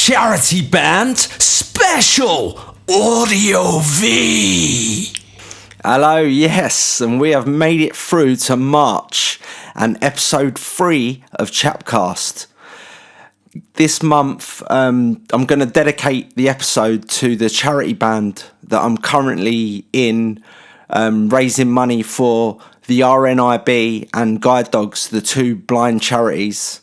Charity Band Special Audio V. Hello, yes, and we have made it through to March and episode 3 of CHAP CAST. This month, I'm going to dedicate the episode to the charity band that I'm currently in, raising money for the RNIB and Guide Dogs, the two blind charities.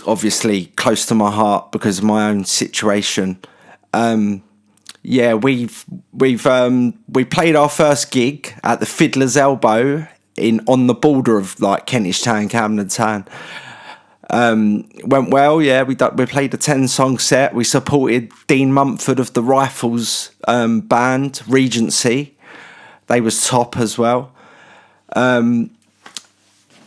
Obviously close to my heart because of my own situation. We played our first gig at the Fiddler's Elbow on the border of like Kentish Town, Camden Town. Went well, yeah. We played a 10-song set. We supported Dean Mumford of the Rifles band, Regency. They was top as well. And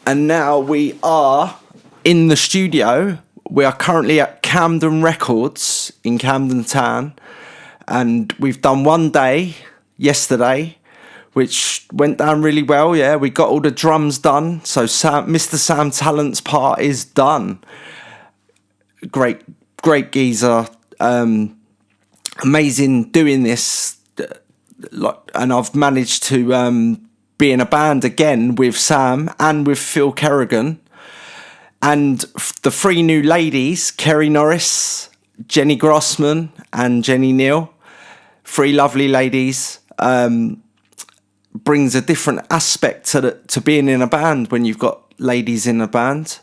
now we are in the studio. We are currently at Camden Records in Camden Town. And we've done one day yesterday, which went down really well, yeah. We got all the drums done. So Mr. Sam Tallant's part is done. Great geezer. Amazing doing this. And I've managed to be in a band again with Sam and with Phil Kerrigan. And the three new ladies, Kerry Norris, Jenny Grossman and Jenny Neal, three lovely ladies, brings a different aspect to being in a band when you've got ladies in a band.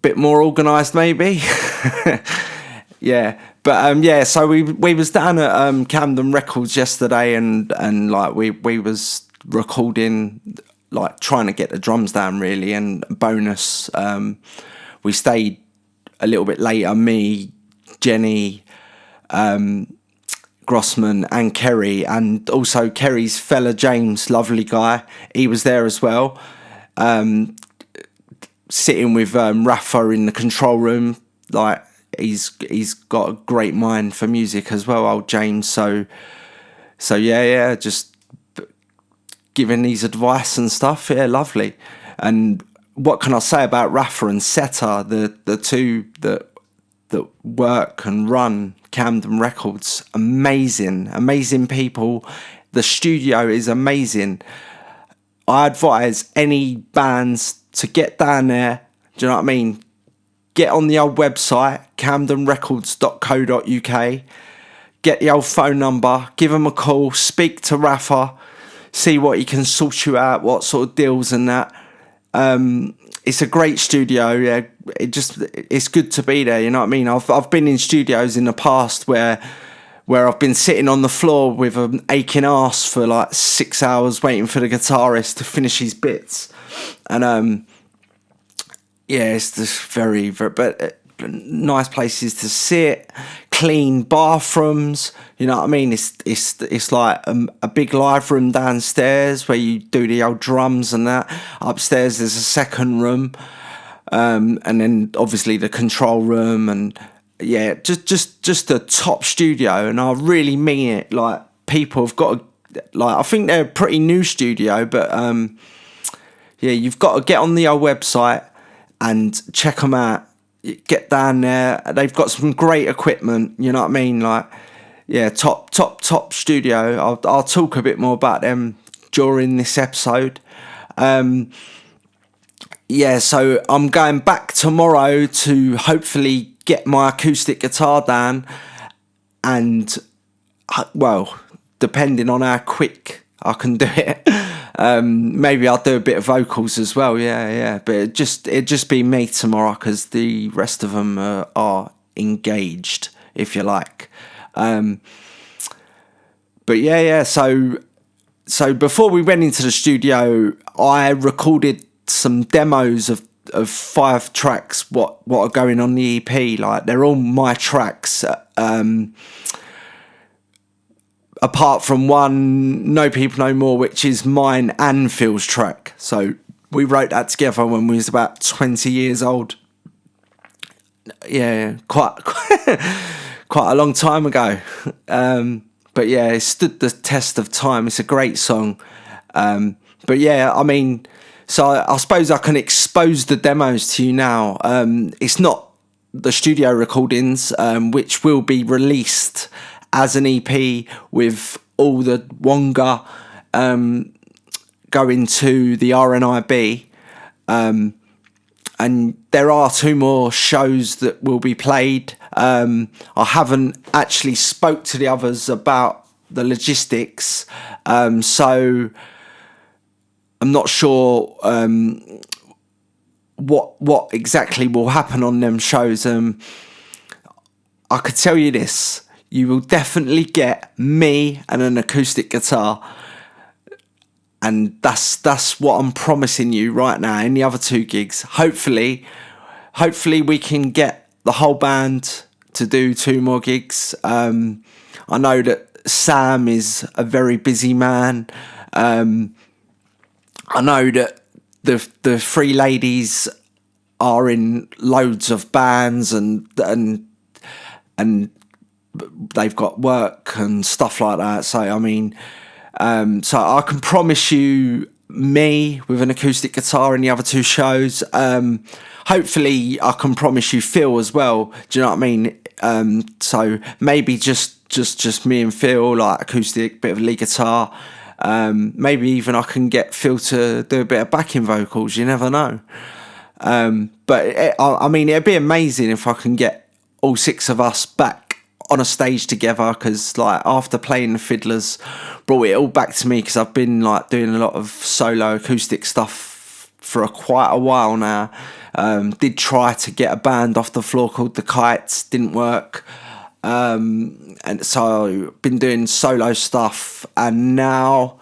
Bit more organised maybe. Yeah. But so we was down at Camden Records yesterday and like we was recording, like trying to get the drums down really, and bonus we stayed a little bit later, me, Jenny, Grossman and Kerry, and also Kerry's fella James, lovely guy, he was there as well, sitting with Rafa in the control room. Like he's got a great mind for music as well, old James. So yeah, just giving these advice and stuff, yeah, lovely. And what can I say about Rafa and Seta, the two that work and run Camden Records? Amazing people. The studio is amazing. I advise any bands to get down there. Do you know what I mean? Get on the old website, camdenrecords.co.uk. Get the old phone number, give them a call, speak to Rafa, see what he can sort you out, what sort of deals and that. It's a great studio, yeah. It's good to be there, you know what I mean? I've been in studios in the past where I've been sitting on the floor with an aching arse for like 6 hours waiting for the guitarist to finish his bits. And it's just very nice places to sit, clean bathrooms, you know what I mean? It's like a big live room downstairs where you do the old drums and that. Upstairs there's a second room, and then obviously the control room, and yeah, just a top studio. And I really mean it. Like people have got I think they're a pretty new studio, but you've got to get on the old website and check them out. Get down there. They've got some great equipment, you know what I mean? Like, yeah, top studio. I'll talk a bit more about them during this episode. So I'm going back tomorrow to hopefully get my acoustic guitar down, and well, depending on how quick I can do it, maybe I'll do a bit of vocals as well. Yeah. But it'd just be me tomorrow because the rest of them are engaged, if you like. So before we went into the studio, I recorded some demos of 5 tracks. What are going on the EP? Like they're all my tracks. Apart from one, No People No More, which is mine and Phil's track. So we wrote that together when we was about 20 years old. Yeah, quite a long time ago. But yeah, it stood the test of time. It's a great song. But yeah, I mean, So I suppose I can expose the demos to you now. It's not the studio recordings, which will be released as an EP with all the Wonga going to the RNIB. And there are 2 more shows that will be played. I haven't actually spoke to the others about the logistics, so I'm not sure what exactly will happen on them shows. I could tell you this: you will definitely get me and an acoustic guitar. And that's what I'm promising you right now in the other 2 gigs. Hopefully we can get the whole band to do 2 more gigs. I know that Sam is a very busy man. I know that the 3 ladies are in loads of bands and they've got work and stuff like that. So I mean. So I can promise you me with an acoustic guitar in the other 2 shows. Hopefully I can promise you Phil as well. Do you know what I mean? So maybe just me and Phil, like acoustic, bit of lead guitar. Maybe even I can get Phil to do a bit of backing vocals. You never know. But I mean, it'd be amazing if I can get all 6 of us back on a stage together, because like after playing the Fiddlers brought it all back to me, because I've been like doing a lot of solo acoustic stuff for quite a while now. Did try to get a band off the floor called The Kites, didn't work, and so been doing solo stuff, and now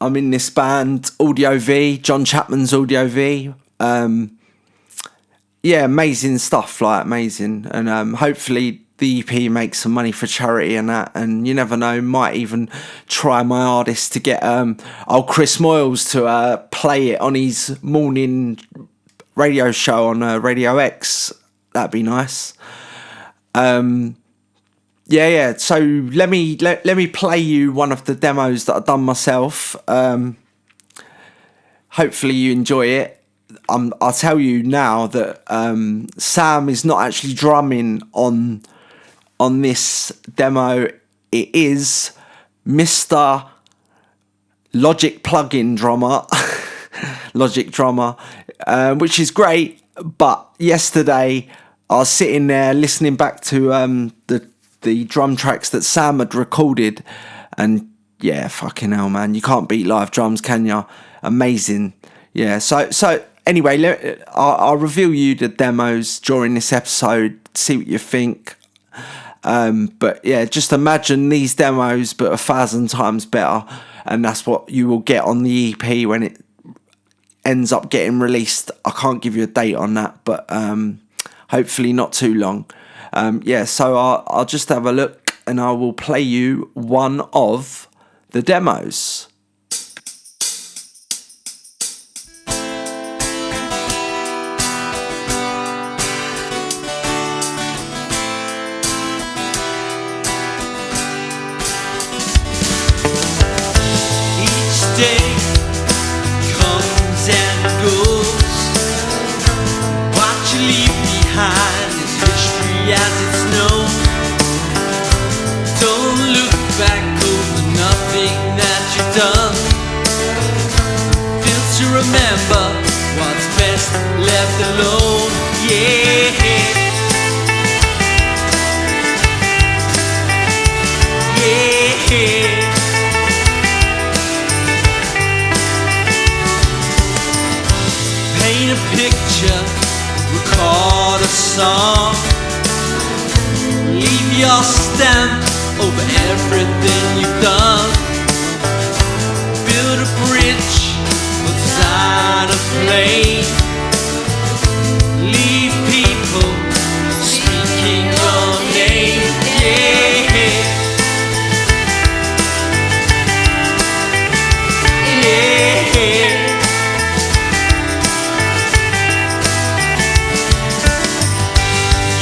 I'm in this band Audio V, John Chapman's Audio V. Yeah, amazing stuff, like amazing, and hopefully the EP makes some money for charity and that, and you never know, might even try my hardest to get old Chris Moyles to play it on his morning radio show on Radio X. That'd be nice. Yeah. So let me play you one of the demos that I've done myself. Hopefully you enjoy it. I'll tell you now that Sam is not actually drumming on this demo. It is Mr. Logic plugin drummer, Logic drummer, which is great. But yesterday I was sitting there listening back to the drum tracks that Sam had recorded, and yeah, fucking hell, man, you can't beat live drums, can you? Amazing. Yeah. So anyway, I'll reveal you the demos during this episode. See what you think. But yeah, just imagine these demos but 1,000 times better, and that's what you will get on the EP when it ends up getting released. I can't give you a date on that, but hopefully not too long. Yeah, so I'll just have a look and I will play you one of the demos. Day comes and goes. What you leave behind is history as it's known. Don't look back over nothing that you've done. Feel to remember what's best left alone. Yeah. Yeah. Paint a picture, record a song, leave your stamp over everything you've done. Build a bridge, design a plane, leave people speaking your name. Yeah. Yeah.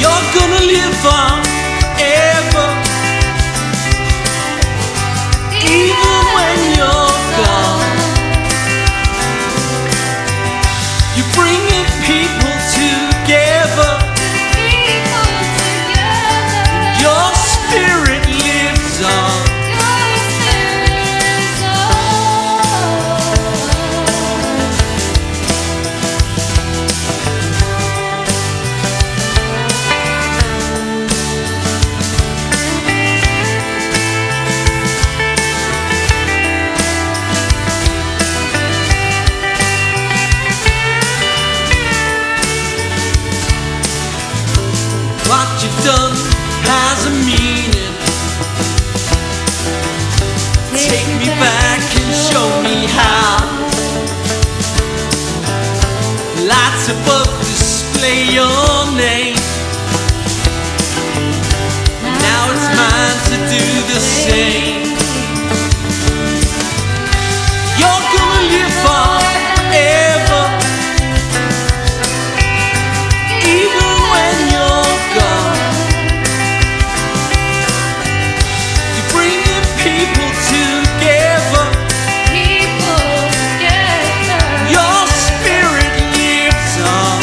You're gonna live on ever, even when you're gone. above display your name. Now it's mine to do the same. You're gonna live on forever, even when you're gone. You're bringing people together. Your spirit lives on.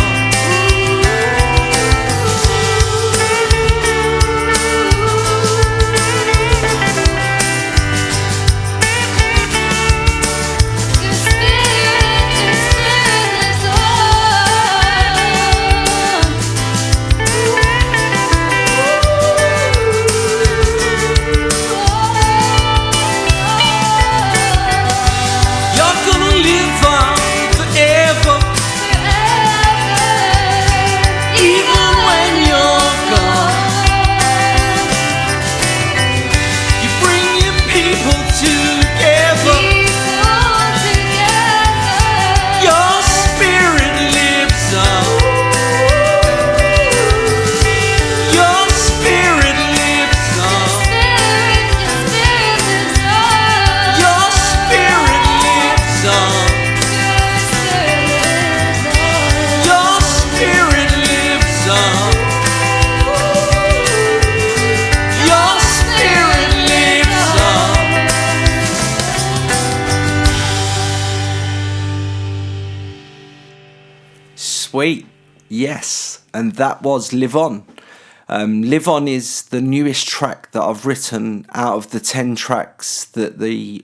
You're gonna live on forever, even when you're gone. You're bringing people together. Your spirit lives on. Your spirit lives on. Your spirit lives on. Your spirit lives on. Your spirit lives on. Sweet, yes, and that was Live On. Live On is the newest track that I've written out of the 10 tracks that the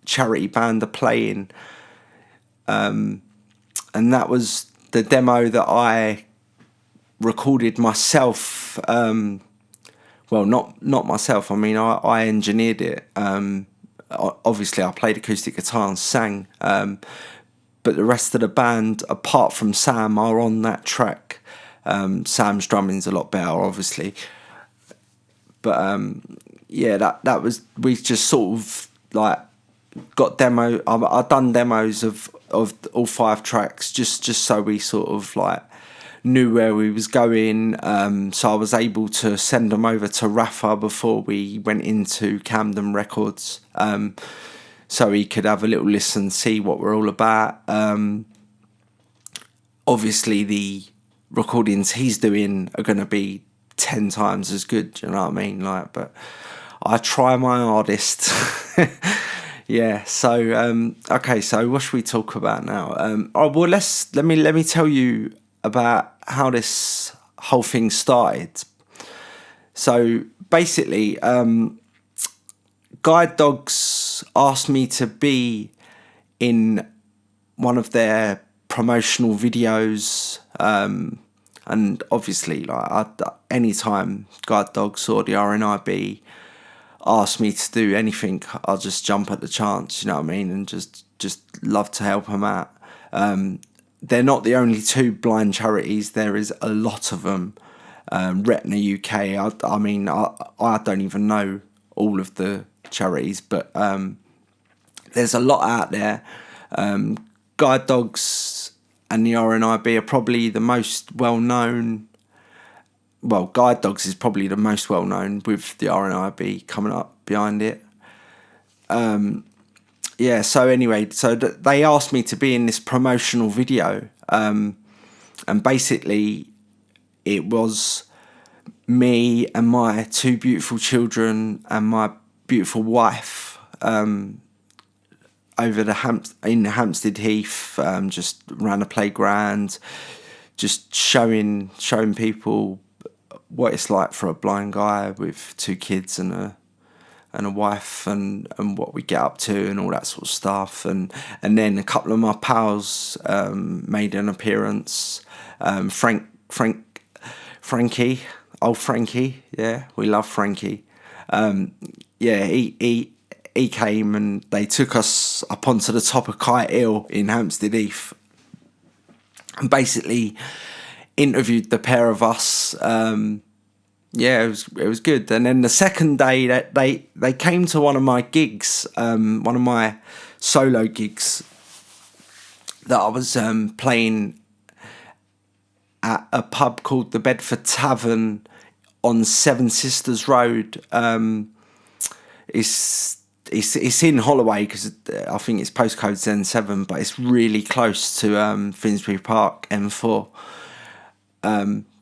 charity band are playing. And that was the demo that I recorded myself. Well, not myself. I mean, I engineered it. Obviously, I played acoustic guitar and sang. But the rest of the band, apart from Sam, are on that track. Sam's drumming's a lot better, obviously. But yeah, that was, we just sort of like got demo. I've done demos of all 5 tracks just so we sort of like knew where we was going. So I was able to send them over to Rafa before we went into Camden Records. So he could have a little listen, see what we're all about. Obviously, the recordings he's doing are going to be 10 times as good, do you know what I mean? Like, but I try my hardest. Yeah, so, okay, so what should we talk about now? Oh, well, let me tell you about how this whole thing started. So, basically, Guide Dogs asked me to be in one of their promotional videos, and obviously, like anytime Guide Dogs or the RNIB ask me to do anything, I'll just jump at the chance, you know what I mean, and just love to help them out. They're not the only 2 blind charities. There is a lot of them. Retina UK. I mean, I don't even know all of the charities, but there's a lot out there. Guide Dogs and the RNIB are probably the most well-known. Well, Guide Dogs is probably the most well-known, with the RNIB coming up behind it. Yeah, so anyway, so they asked me to be in this promotional video, and basically it was me and my 2 beautiful children and my beautiful wife over in Hampstead Heath, just around the playground, just showing people what it's like for a blind guy with 2 kids and a wife, and what we get up to and all that sort of stuff. And then a couple of my pals made an appearance. Frankie, old Frankie, yeah, we love Frankie. Yeah, he came and they took us up onto the top of Kite Hill in Hampstead Heath and basically interviewed the pair of us. Yeah, it was good. And then the second day that they came to one of my gigs, one of my solo gigs that I was playing at a pub called the Bedford Tavern on Seven Sisters Road. It's in Holloway because I think its postcode's N7, but it's really close to Finsbury Park M4.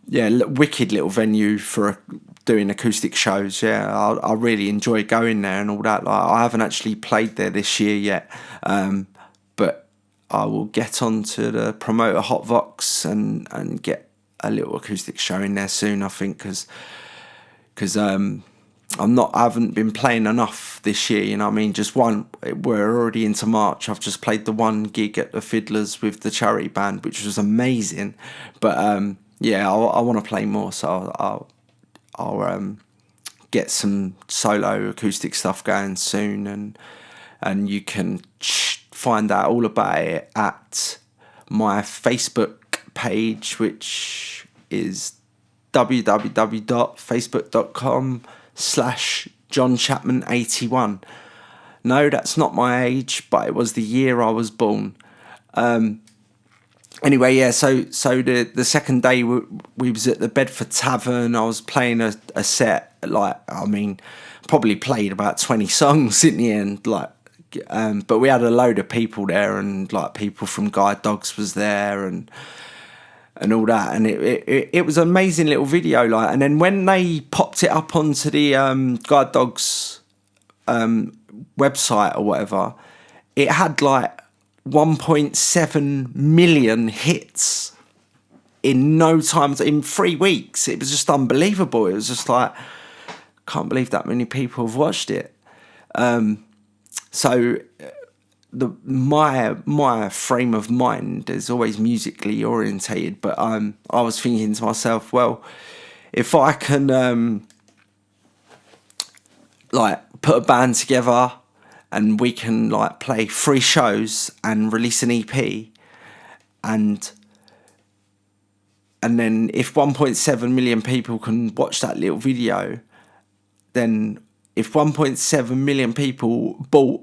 Wicked little venue for doing acoustic shows. Yeah, I really enjoy going there and all that. Like, I haven't actually played there this year yet, but I will get onto the promoter Hotvox and get a little acoustic show in there soon. I think because I haven't been playing enough this year, you know what I mean? Just one, we're already into March. I've just played the one gig at the Fiddlers with the charity band, which was amazing. But I want to play more, so I'll get some solo acoustic stuff going soon, and you can find out all about it at my Facebook page, which is www.facebook.com/JohnChapman81. No, that's not my age, but it was the year I was born. Anyway, yeah, so the second day we was at the Bedford Tavern. I was playing a set, probably played about 20 songs in the end, but we had a load of people there, and people from Guide Dogs was there and all that, and it was an amazing little video, and then when they popped it up onto the Guide Dogs website or whatever, it had 1.7 million hits in no time, in 3 weeks. It was just unbelievable. It was just can't believe that many people have watched it. So my frame of mind is always musically orientated, but I was thinking to myself, well, if I can put a band together and we can play 3 shows and release an EP, and then if 1.7 million people can watch that little video, then if 1.7 million people bought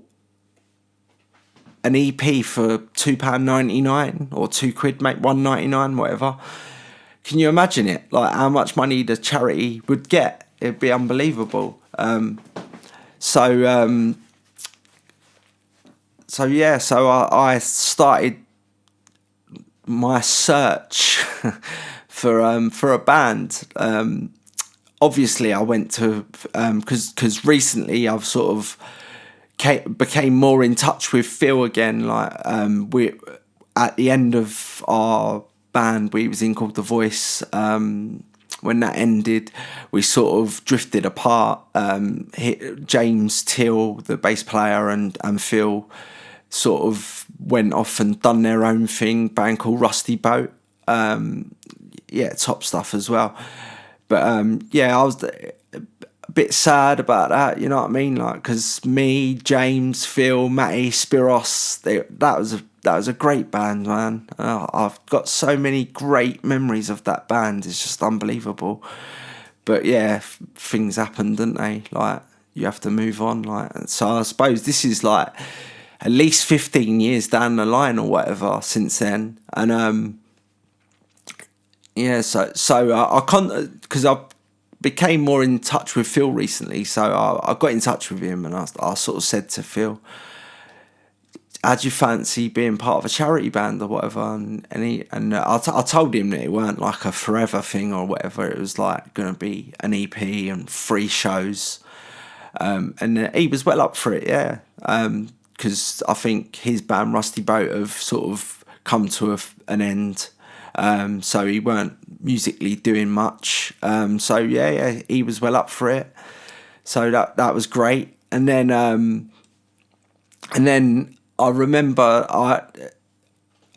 an EP for £2.99 or £2, make £1.99, whatever, can you imagine it? How much money the charity would get? It'd be unbelievable. So I started my search for a band. Obviously, I went to because recently I've sort of became more in touch with Phil again. We at the end of our band we was in called The Voice. When that ended, we sort of drifted apart. James Till, the bass player, and Phil sort of went off and done their own thing, band called Rusty Boat. Top stuff as well. But I was a bit sad about that, you know what I mean? Because me, James, Phil, Matty, Spiros, that was a great band, man. I've got so many great memories of that band. It's just unbelievable. But yeah, things happen, don't they? You have to move on. So I suppose this is at least 15 years down the line or whatever since then. And so I can't, because I became more in touch with Phil recently. So I got in touch with him, and I sort of said to Phil, how do you fancy being part of a charity band or whatever? And I told him that it weren't a forever thing or whatever. It was going to be an EP and 3 shows. And he was well up for it, yeah. Because I think his band Rusty Boat have sort of come to an end. So he weren't musically doing much. So he was well up for it. So that was great. And then I remember I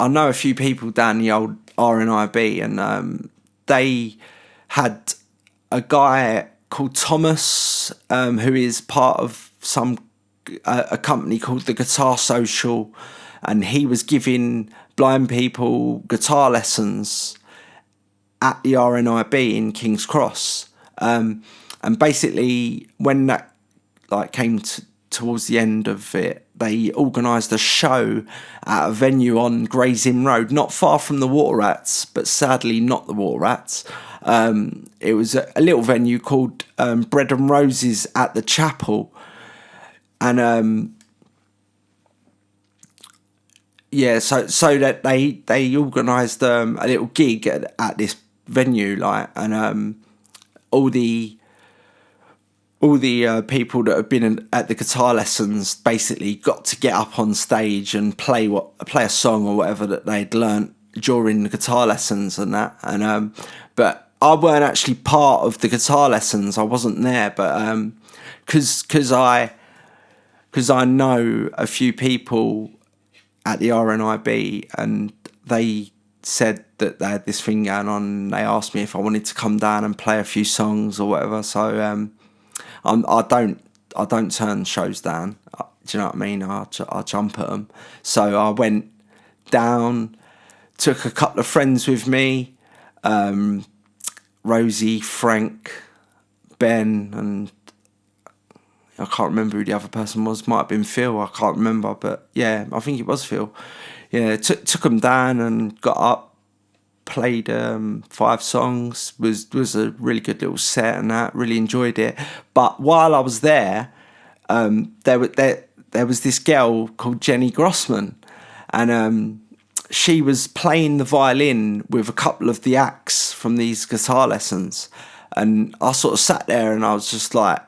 know a few people down the old RNIB, and they had a guy called Thomas, who is part of a company called the Guitar Social, and he was giving blind people guitar lessons at the RNIB in King's Cross. And basically, when that came towards the end of it, they organised a show at a venue on Gray's Inn Road, not far from the Water Rats, but sadly not the Water Rats. It was a little venue called Bread and Roses at the Chapel. And so that they organised a little gig at this venue, like, and all the people that have been at the guitar lessons basically got to get up on stage and play a song or whatever that they'd learnt during the guitar lessons and that. And but I weren't actually part of the guitar lessons. I wasn't there, but because I know a few people at the RNIB, and they said that they had this thing going on, and they asked me if I wanted to come down and play a few songs or whatever. So I don't turn shows down. Do you know what I mean? I jump at them. So I went down, took a couple of friends with me, Rosie, Frank, Ben, and I can't remember who the other person was. Might have been Phil. I can't remember, but yeah, I think it was Phil. Yeah, took them down and got up, played 5 songs. Was a really good little set and that. Really enjoyed it. But while I was there, there was this girl called Jenny Grossman, and she was playing the violin with a couple of the acts from these guitar lessons, and I sort of sat there and I was just like,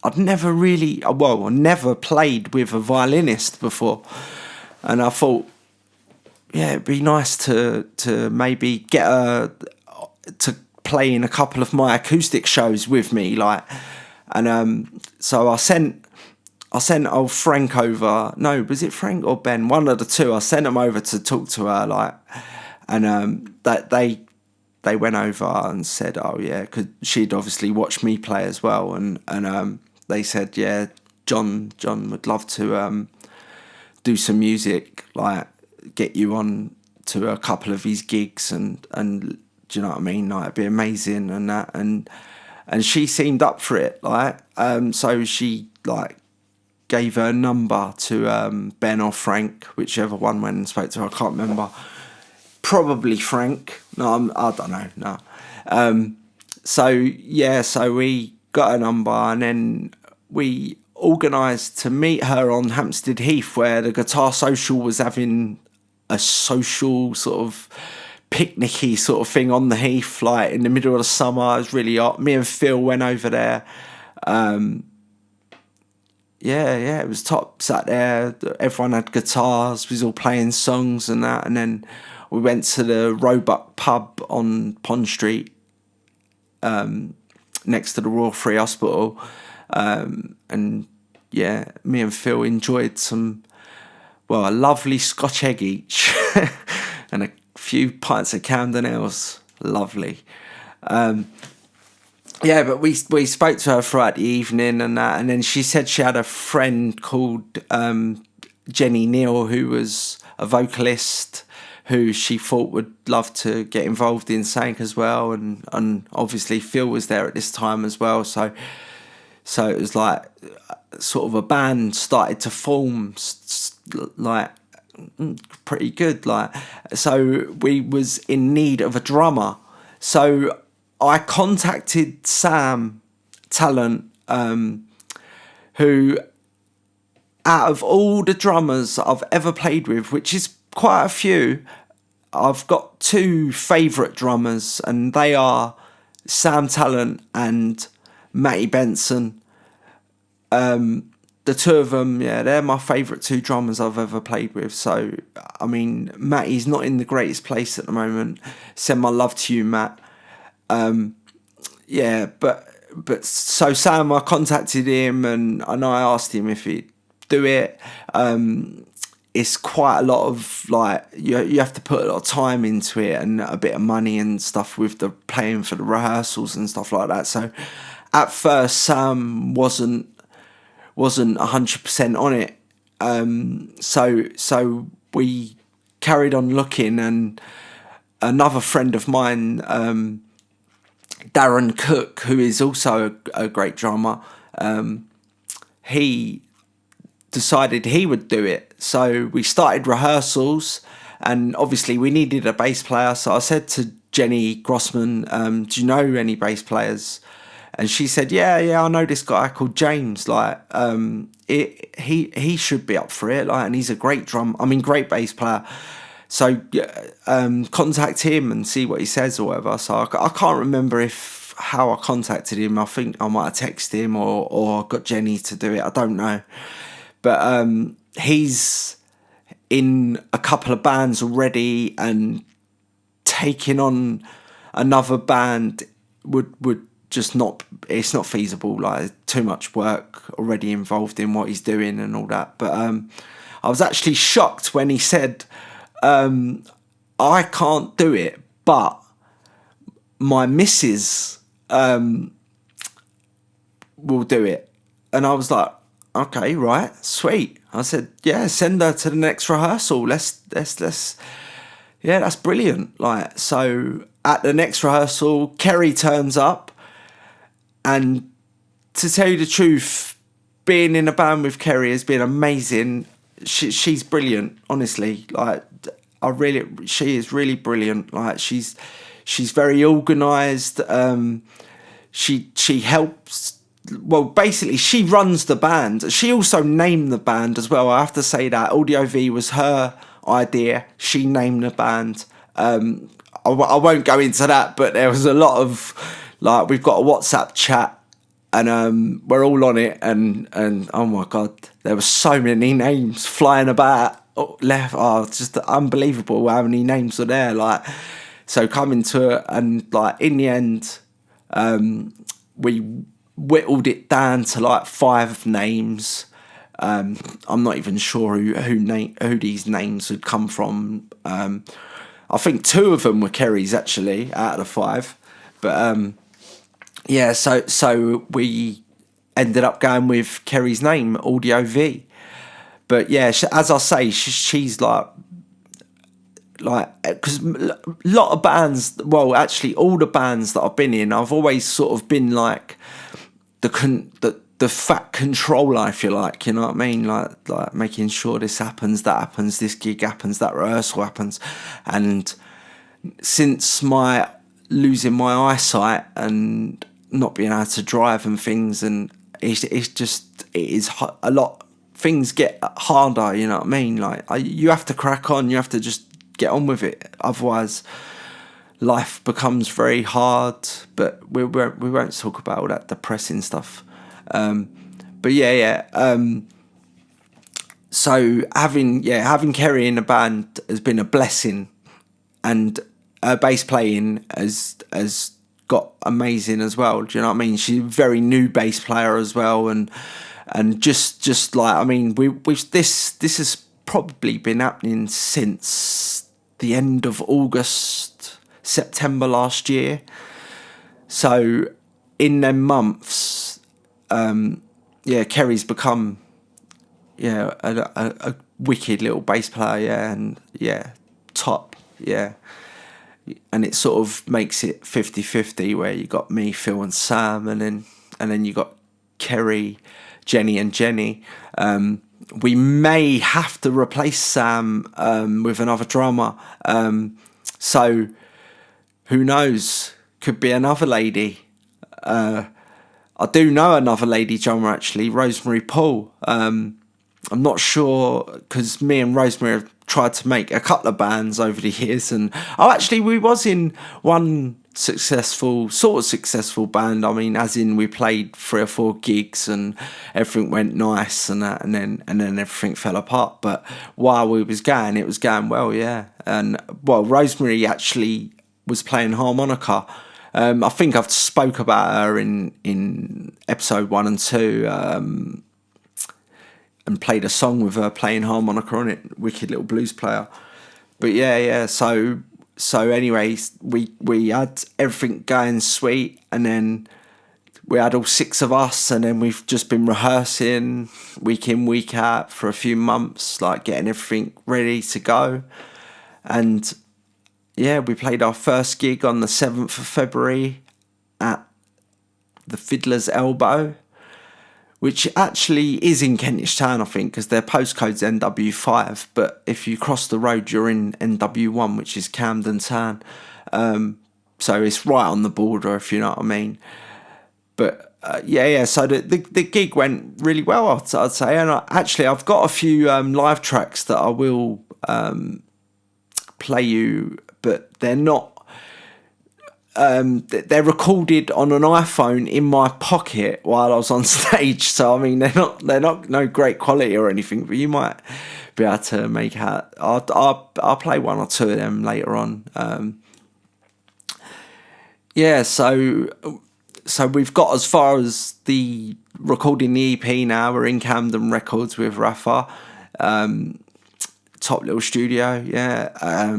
I never played with a violinist before, and I thought, yeah, it'd be nice to maybe get her to play in a couple of my acoustic shows with me, like, and so I sent old Frank over. No, was it Frank or Ben? One of the two. I sent them over to talk to her, like, and that they went over and said, oh yeah, because she'd obviously watched me play as well, and they said, yeah, John would love to do some music, like get you on to a couple of his gigs, and do you know what I mean? Like, it'd be amazing and that, and she seemed up for it, like, so she like gave her number to Ben or Frank, whichever one went and spoke to her. I can't remember. Probably Frank. No, I don't know. No. So we got her number, and then we organised to meet her on Hampstead Heath, where the Guitar Social was having a social sort of picnicky sort of thing on the Heath, like in the middle of the summer. It was really hot. Me and Phil went over there. It was top. Sat there, everyone had guitars, we was all playing songs and that, and then we went to the Roebuck pub on Pond Street, next to the Royal Free Hospital, and yeah, me and Phil enjoyed a lovely Scotch egg each and a few pints of Camden Ales. Lovely. But we spoke to her throughout the evening and that, and then she said she had a friend called Jenny Neal, who was a vocalist, who she thought would love to get involved in sang as well, and obviously Phil was there at this time as well, so it was like sort of a band started to form, like pretty good, like, so we was in need of a drummer, so I contacted Sam Talent, who, out of all the drummers I've ever played with, which is quite a few, I've got 2 favourite drummers, and they are Sam Talent and Matty Benson. The 2 of them, yeah, they're my favourite 2 drummers I've ever played with. So, I mean, Matty's not in the greatest place at the moment. Send my love to you, Matt. But so Sam, I contacted him and I asked him if he'd do it. It's quite a lot of, like, you have to put a lot of time into it and a bit of money and stuff with the paying for the rehearsals and stuff like that. So at first Sam wasn't 100% on it. So we carried on looking, and another friend of mine, Darren Cook, who is also a great drummer, he decided he would do it. So we started rehearsals, and obviously we needed a bass player. So I said to Jenny Grossman, do you know any bass players? And she said, yeah, I know this guy called James. Like, he should be up for it. Like, and he's a great great bass player. So contact him and see what he says or whatever. So I can't remember how I contacted him. I think I might have texted him or got Jenny to do it. I don't know. But he's in a couple of bands already, and taking on another band would just not, it's not feasible. Like, too much work already involved in what he's doing and all that. But I was actually shocked when he said, I can't do it, but my missus will do it. And I was like, okay, right, sweet. I said, yeah, send her to the next rehearsal. Let's yeah, that's brilliant. Like, so at the next rehearsal, Kerry turns up, and to tell you the truth, being in a band with Kerry has been amazing. She's brilliant, honestly. Like, she is really brilliant. Like, she's very organised. She helps. Well, basically, she runs the band. She also named the band as well. I have to say that Audio V was her idea. She named the band. I won't go into that, but there was a lot of, like, we've got a WhatsApp chat, and we're all on it, and oh my god, there were so many names flying about left. Oh, it's just unbelievable how many names were there. Like, so coming to it, and like in the end, we whittled it down to like 5 names. I'm not even sure who these names would come from. I think 2 of them were Kerry's, actually, out of the 5. But yeah, so we ended up going with Kerry's name, Audio V. But yeah, as I say, she's like, because a lot of bands, well, actually all the bands that I've been in, I've always sort of been like the fat controller, if you like, you know what I mean? Like making sure this happens, that happens, this gig happens, that rehearsal happens. And since losing my eyesight and not being able to drive and things, and it is a lot, things get harder, you know what I mean? Like, you have to crack on, you have to just get on with it, otherwise life becomes very hard. But we won't talk about all that depressing stuff. But yeah. So having Kerry in the band has been a blessing, and her bass playing has got amazing as well. Do you know what I mean? She's a very new bass player as well, and just like, I mean, this has probably been happening since the end of August, September last year. So in them months, Kerry's become a wicked little bass player, and top, and it sort of makes it 50-50, where you got me, Phil and Sam, and then you got Kerry, Jenny and Jenny. We may have to replace Sam with another drummer, so who knows, could be another lady. I do know another lady drummer, actually, Rosemary Paul. I'm not sure, because me and Rosemary have tried to make a couple of bands over the years, and we was in one successful band. I mean, as in, we played 3 or 4 gigs and everything went nice and that, and then everything fell apart. But while it was going well, yeah. And well, Rosemary actually was playing harmonica. I think I've spoke about her in episode 1 and 2, and played a song with her playing harmonica on it. Wicked little blues player. But yeah. So anyways, we had everything going sweet, and then we had all 6 of us, and then we've just been rehearsing week in, week out for a few months, like getting everything ready to go. And yeah, we played our first gig on the 7th of February at the Fiddler's Elbow, which actually is in Kentish Town, I think, because their postcode's NW5. But if you cross the road, you're in NW1, which is Camden Town. So it's right on the border, if you know what I mean. But yeah. So the gig went really well, I'd say. And I've got a few live tracks that I will play you, but they're not. They're recorded on an iPhone in my pocket while I was on stage. So I mean, they're not no great quality or anything, but you might be able to make out. I'll play one or two of them later on. Yeah, so we've got as far as the recording the EP now. We're in Camden Records with Rafa. Top little studio, yeah.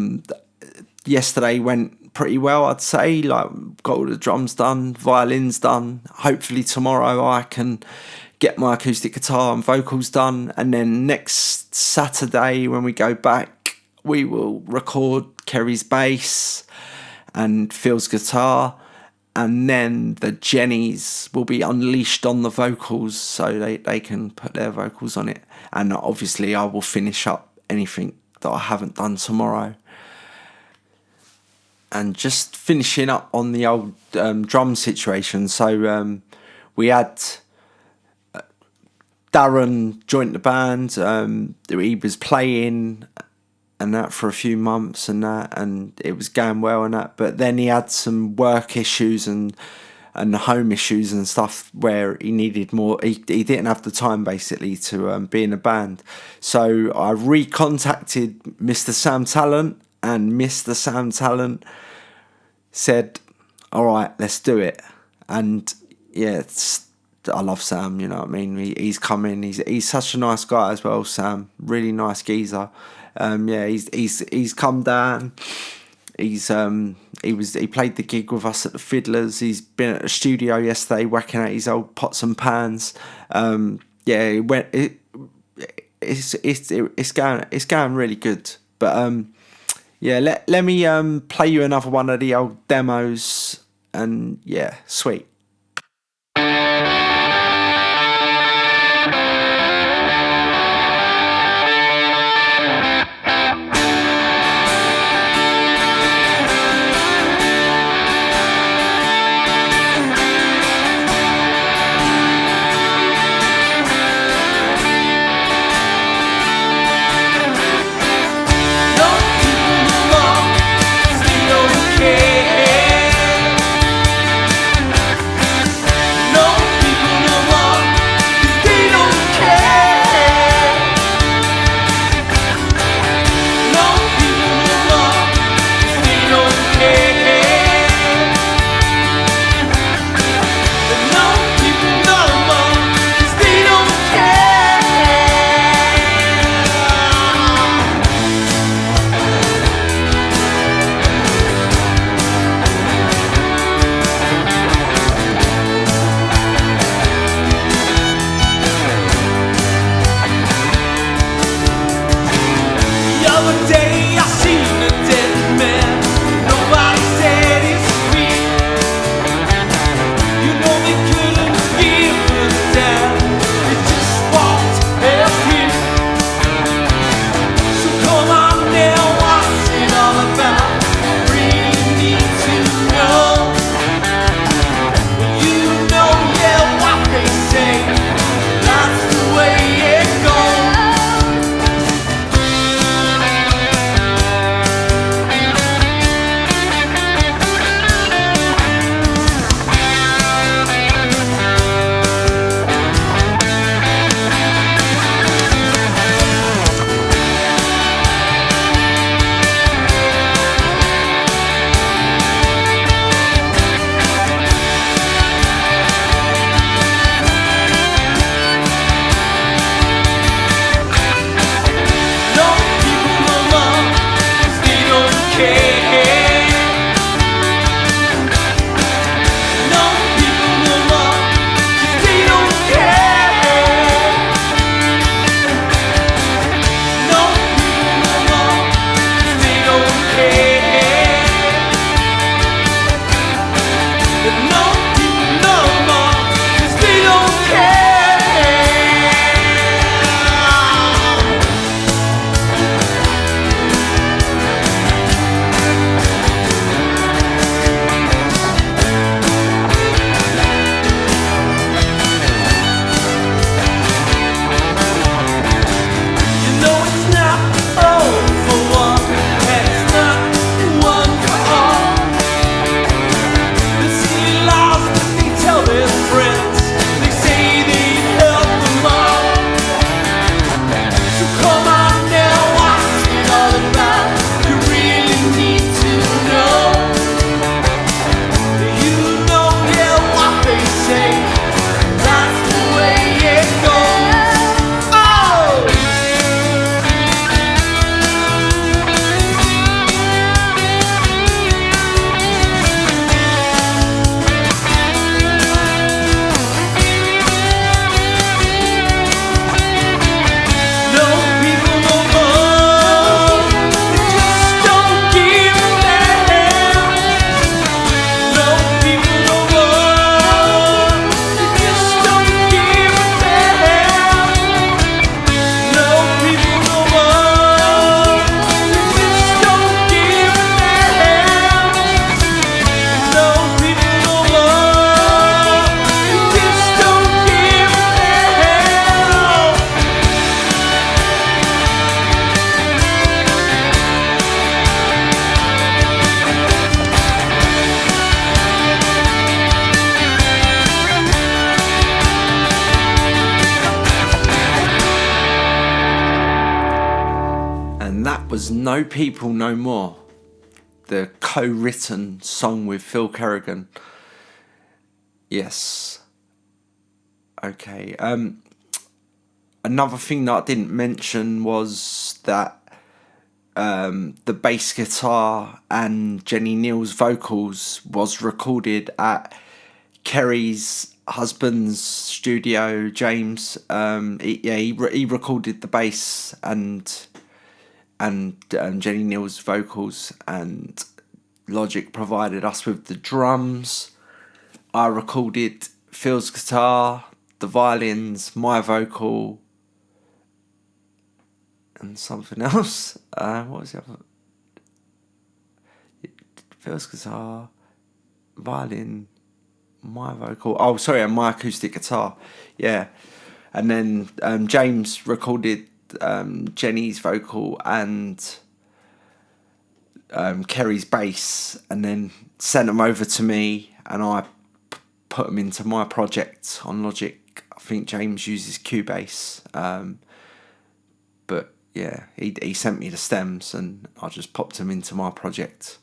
Yesterday went pretty well, I'd say. Like, got all the drums done, violins done. Hopefully tomorrow I can get my acoustic guitar and vocals done, and then next Saturday when we go back, we will record Kerry's bass and Phil's guitar, and then the Jennies will be unleashed on the vocals, so they can put their vocals on it. And obviously I will finish up anything that I haven't done tomorrow. And just finishing up on the old drum situation. So we had Darren joined the band. He was playing and that for a few months and that, and it was going well and that. But then he had some work issues and home issues and stuff where he needed more. He didn't have the time basically to be in a band. So I recontacted Mr. Sam Talent, and Mr. Sam Talent said, all right, let's do it. And yeah, I love Sam, you know what I mean? He's come in, he's such a nice guy as well, Sam. Really nice geezer. Yeah, he's come down. He played the gig with us at the Fiddlers. He's been at the studio yesterday working out his old pots and pans. Yeah, it's going really good. But yeah, let me play you another one of the old demos, and yeah, sweet. was No People No More, the co-written song with Phil Kerrigan. Yes. Okay. Another thing that I didn't mention was that the bass guitar and Jenny Neal's vocals was recorded at Kerry's husband's studio, James. He recorded the bass and Jenny Neal's vocals, and Logic provided us with the drums. I recorded Phil's guitar, the violins, my vocal, and something else. What was the other? Phil's guitar, violin, my vocal. Oh, sorry, and my acoustic guitar. Yeah. And then James recorded Jenny's vocal and Kerry's bass, and then sent them over to me, and I put them into my project on Logic. I think James uses Cubase, but yeah, he sent me the stems and I just popped them into my project.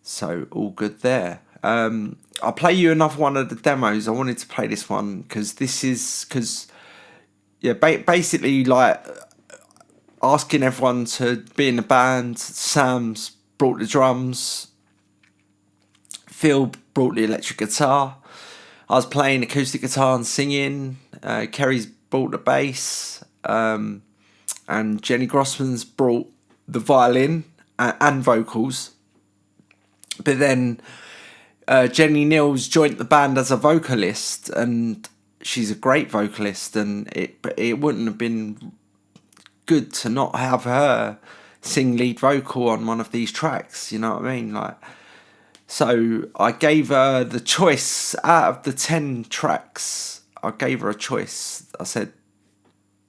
So all good there. I'll play you another one of the demos. I wanted to play this one because basically like asking everyone to be in the band. Sam's brought the drums, Phil brought the electric guitar, I was playing acoustic guitar and singing, Kerry's brought the bass, and Jenny Grossman's brought the violin and vocals. But then Jenny Neal's joined the band as a vocalist, and she's a great vocalist, and it wouldn't have been good to not have her sing lead vocal on one of these tracks, you know what I mean? Like, so I gave her the choice out of the 10 tracks. I gave her a choice. I said,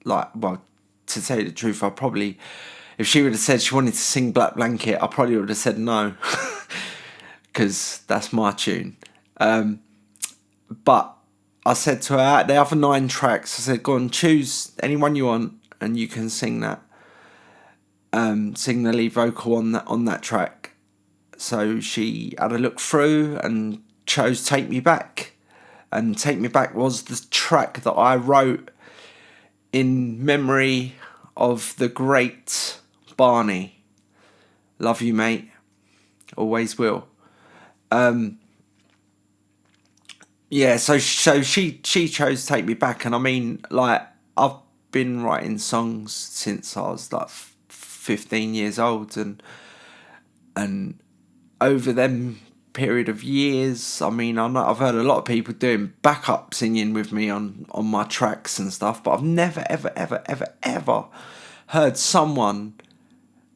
like, well, to tell you the truth, I probably, if she would have said she wanted to sing Black Blanket, I probably would have said no, because that's my tune. But I said to her, out of the other 9 tracks, I said, go and choose anyone you want, and you can sing that. Sing the lead vocal on that track. So she had a look through and chose Take Me Back. And Take Me Back was the track that I wrote in memory of the great Barney. Love you, mate. Always will. Yeah, so she chose Take Me Back, and I mean, like, I've been writing songs since I was like 15 years old, and over them period of years, I mean, I've heard a lot of people doing backup singing with me on my tracks and stuff, but I've never ever heard someone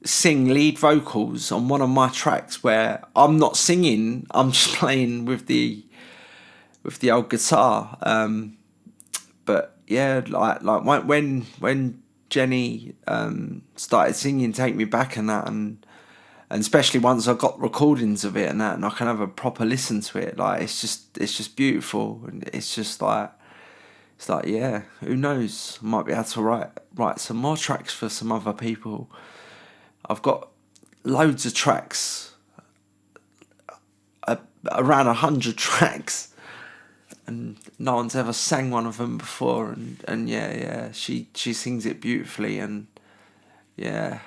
sing lead vocals on one of my tracks where I'm not singing, I'm just playing with the old guitar. But yeah, like when Jenny started singing Take Me Back and that, and especially once I got recordings of it and that, and I can have a proper listen to it, like it's just beautiful, and it's like yeah, who knows, I might be able to write some more tracks for some other people. I've got loads of tracks, around 100 tracks, and no one's ever sang one of them before, and yeah, she sings it beautifully, and yeah,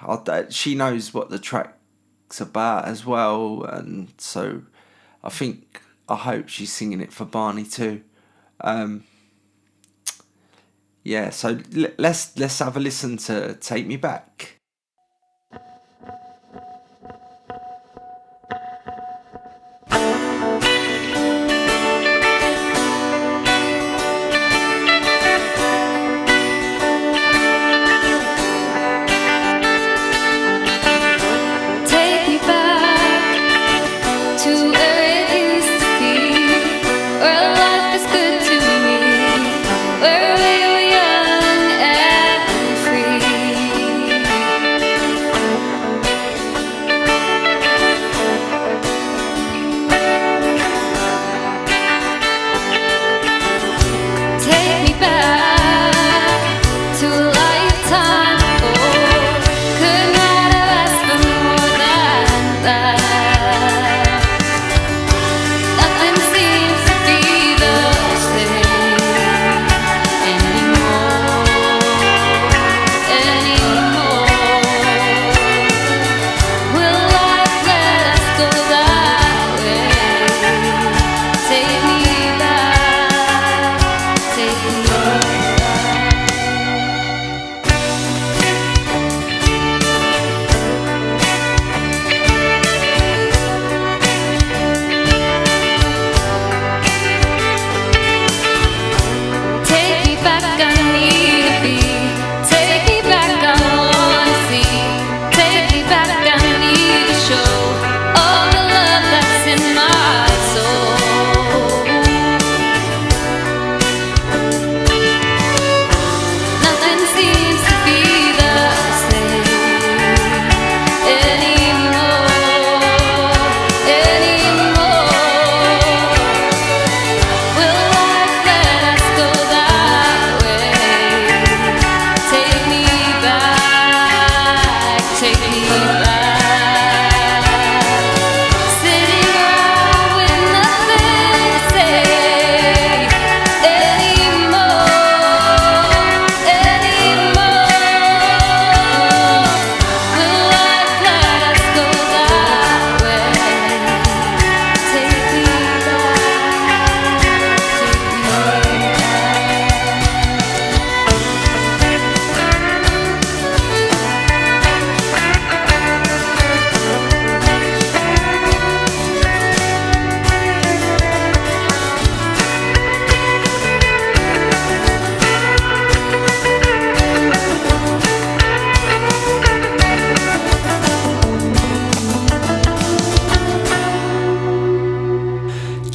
she knows what the track's about as well, and so I hope she's singing it for Barney too. Yeah, so let's have a listen to Take Me Back. Where we were young and free.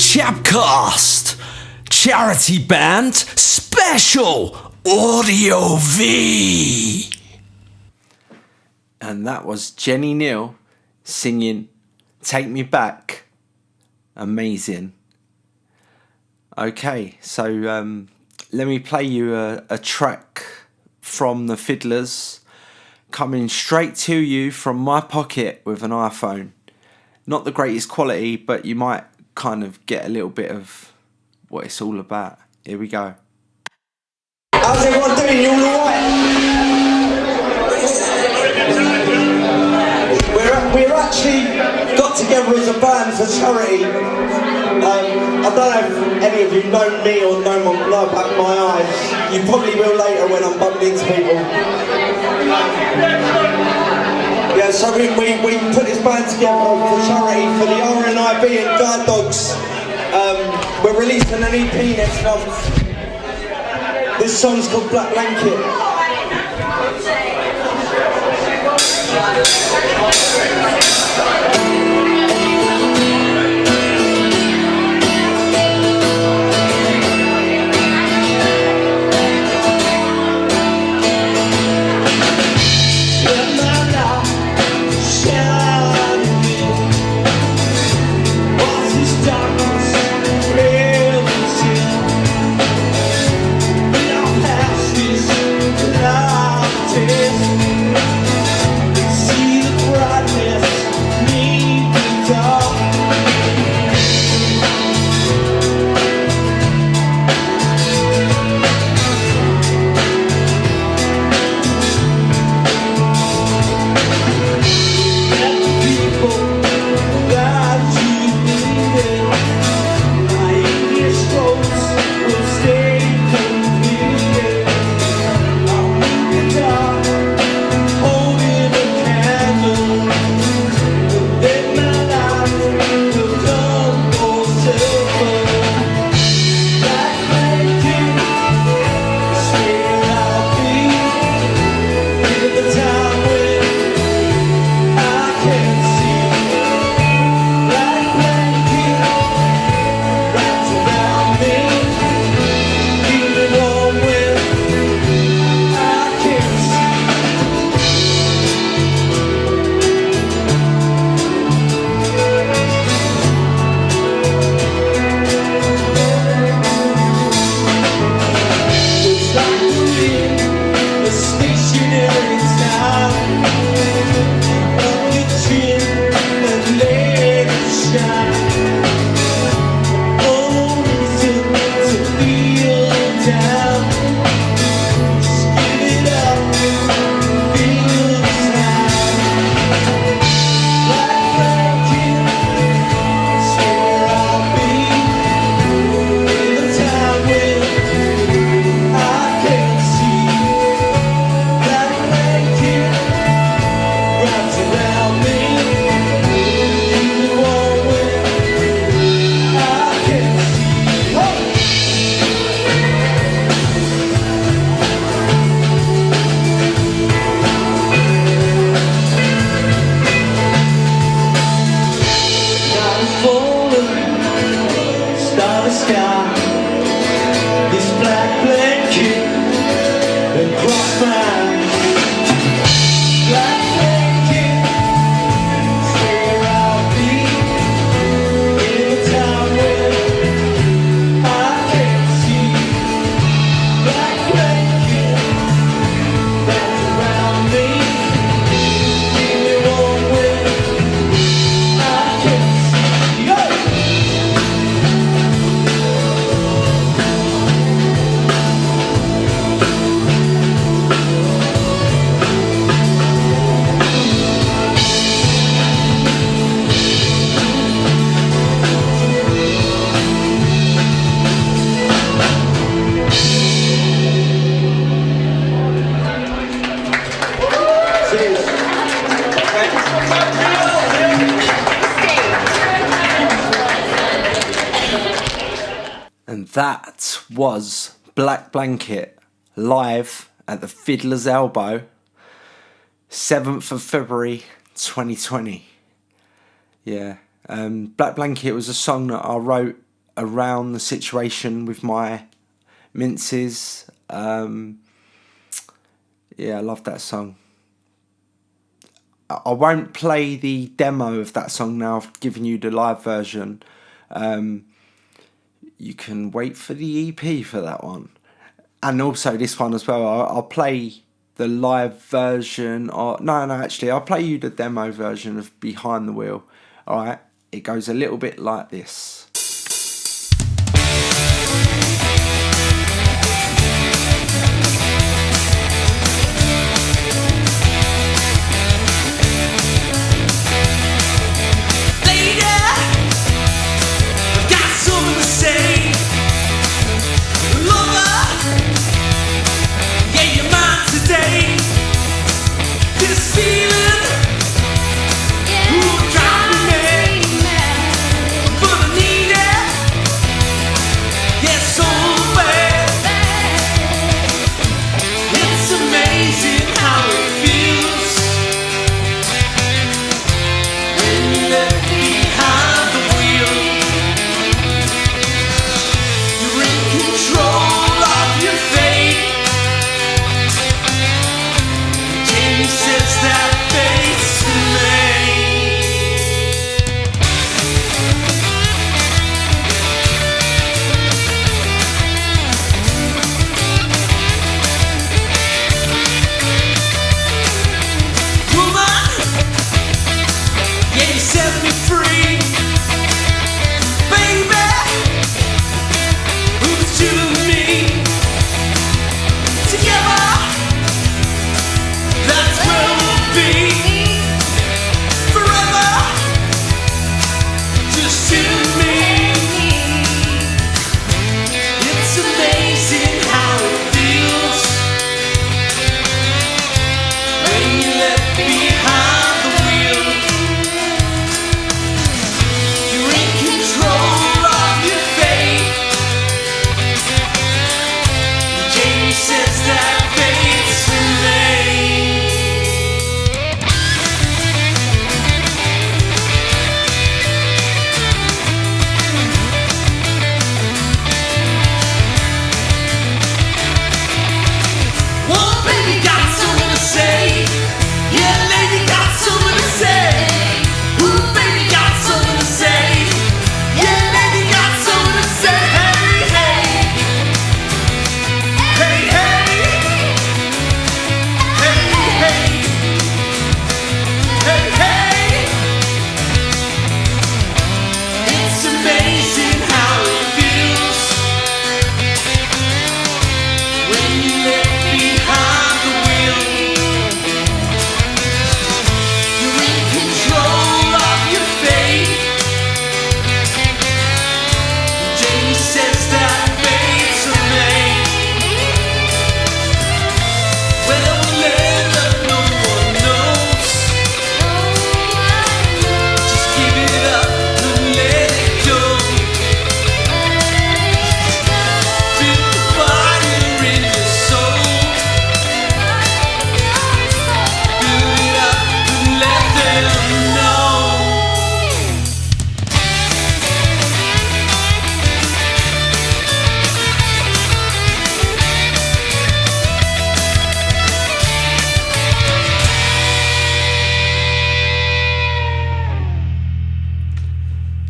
CHAP CAST Charity Band Special Audio V. And that was Jenny Neal singing Take Me Back. Amazing. Okay, so let me play you a track from the Fiddlers, coming straight to you from my pocket with an iPhone. Not the greatest quality, but you might kind of get a little bit of what it's all about. Here we go. How's everyone doing? You all alright? We're actually got together as a band for charity. I don't know if any of you know me or know about my eyes. You probably will later when I'm bumping into people. Yeah, so we put this band together for charity for the RNIB and Guide Dogs. We're releasing an EP next month. This song's called Black Blanket. And that was Black Blanket live at the Fiddler's Elbow, 7th of February 2020. Yeah, Black Blanket was a song that I wrote around the situation with my minces. Yeah, I love that song. I won't play the demo of that song now. I've given you the live version. You can wait for the EP for that one. And also this one as well. I'll play the live version. Actually, I'll play you the demo version of Behind the Wheel. All right, it goes a little bit like this.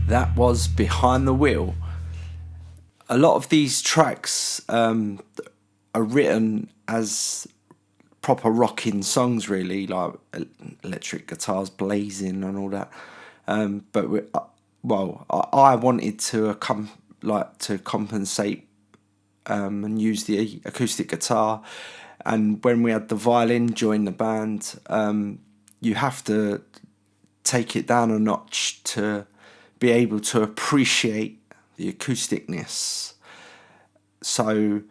That was Behind the Wheel. A lot of these tracks are written as proper rocking songs, really, like electric guitars blazing and all that. But I wanted to compensate and use the acoustic guitar. And when we had the violin join the band, you have to take it down a notch to be able to appreciate the acousticness. So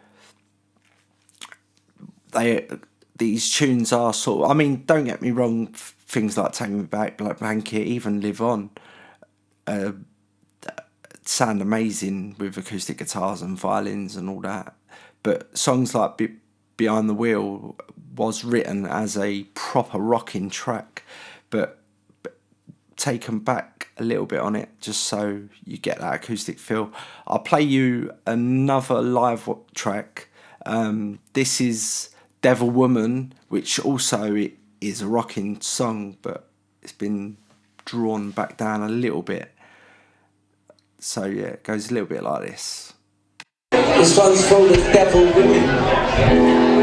these tunes are sort of, I mean, don't get me wrong, things like Take Me Back, Black Blanket, even Live On, sound amazing with acoustic guitars and violins and all that. But songs like Behind the Wheel was written as a proper rocking track, but taken back a little bit on it, just so you get that acoustic feel. I'll play you another live track. This is Devil Woman, which also it is a rocking song, but it's been drawn back down a little bit. So yeah, it goes a little bit like this. This one's called The Devil Woman.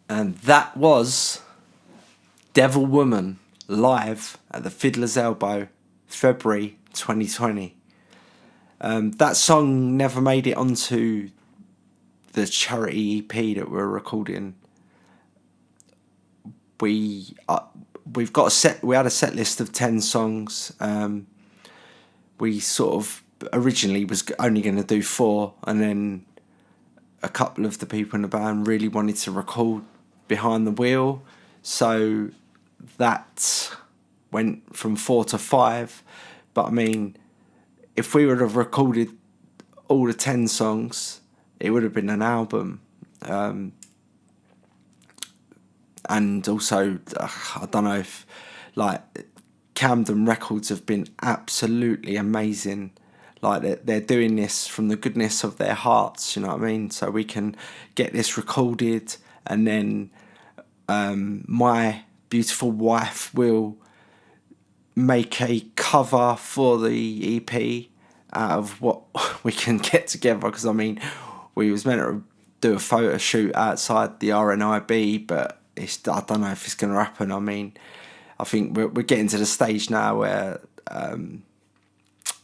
And that was Devil Woman live at the Fiddler's Elbow, February 2020. That song never made it onto the charity EP that we're recording. We've got we had a set list of 10 songs. We sort of originally was only going to do 4, and then a couple of the people in the band really wanted to record behind the wheel, so that went from 4 to 5. But I mean, if we would have recorded all the 10 songs, it would have been an album. And also, I don't know if, like, Camden Records have been absolutely amazing. Like, they're doing this from the goodness of their hearts, you know what I mean? So we can get this recorded, and then my beautiful wife will make a cover for the EP out of what we can get together. Because, I mean, we was meant to do a photo shoot outside the RNIB, but I don't know if it's going to happen. I mean, I think we're getting to the stage now where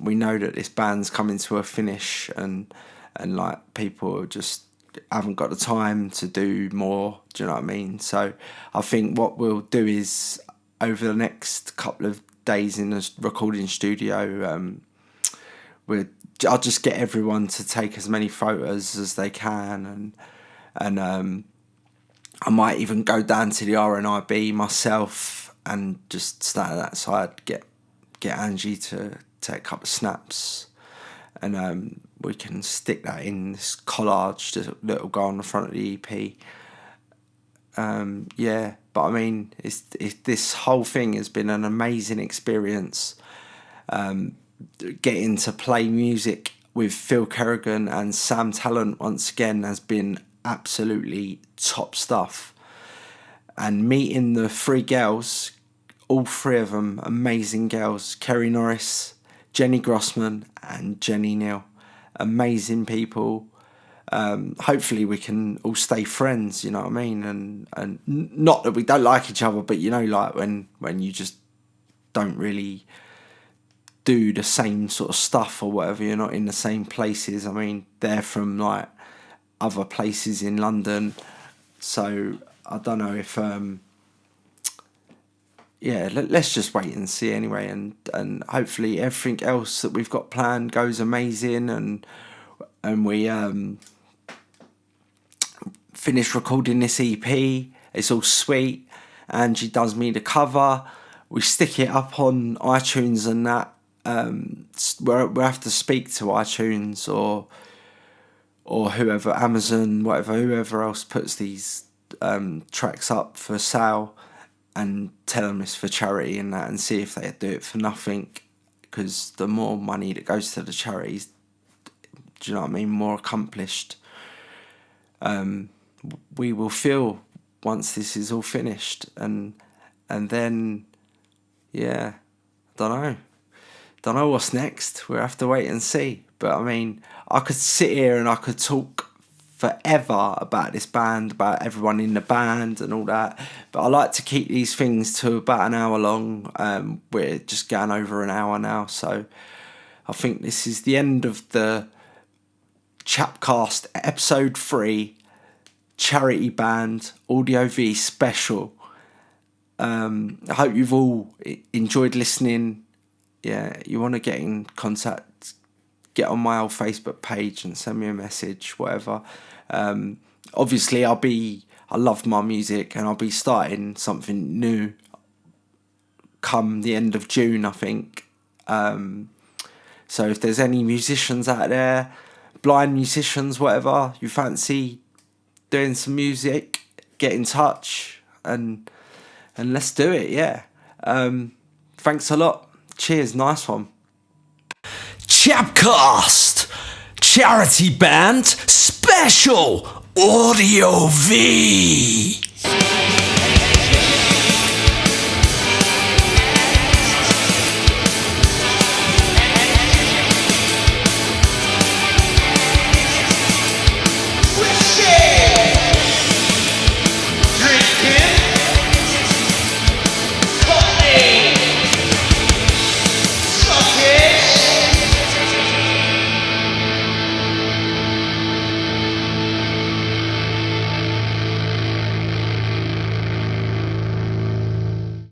we know that this band's coming to a finish, and like people just haven't got the time to do more. Do you know what I mean? So I think what we'll do is over the next couple of days in the recording studio, I'll just get everyone to take as many photos as they can, and I might even go down to the RNIB myself and just stand that side, get Angie to take a couple of snaps, and we can stick that in this collage that'll go on the front of the EP. Yeah, but I mean, this whole thing has been an amazing experience. Getting to play music with Phil Kerrigan and Sam Talent once again has been absolutely top stuff. And meeting the three girls, all three of them amazing girls, Kerry Norris, Jenny Grossman and Jenny Neal, amazing people. Hopefully we can all stay friends, you know what I mean, and not that we don't like each other, but you know, like when you just don't really do the same sort of stuff or whatever, you're not in the same places. I mean, they're from like other places in London, so I don't know if let's just wait and see anyway, and hopefully everything else that we've got planned goes amazing, and we finish recording this EP. It's all sweet. Angie does me the cover. We stick it up on iTunes and that. We'll have to speak to iTunes or whoever, Amazon, whatever, whoever else puts these tracks up for sale, and tell them it's for charity and that, and see if they do it for nothing, because the more money that goes to the charities, do you know what I mean, more accomplished we will feel once this is all finished, and then don't know what's next. We'll have to wait and see. But I mean, I could sit here and I could talk forever about this band, about everyone in the band and all that, but I like to keep these things to about an hour long. We're just going over an hour now, so I think this is the end of the CHAP CAST episode 3 charity band audio V special. I hope you've all enjoyed listening. Yeah, you want to get in contact, get on my old Facebook page and send me a message, whatever. Obviously, I love my music, and I'll be starting something new come the end of June, I think. So if there's any musicians out there, blind musicians, whatever, you fancy doing some music, get in touch and let's do it, yeah. Thanks a lot. Cheers, nice one. CHAP CAST Charity Band Special Audio V.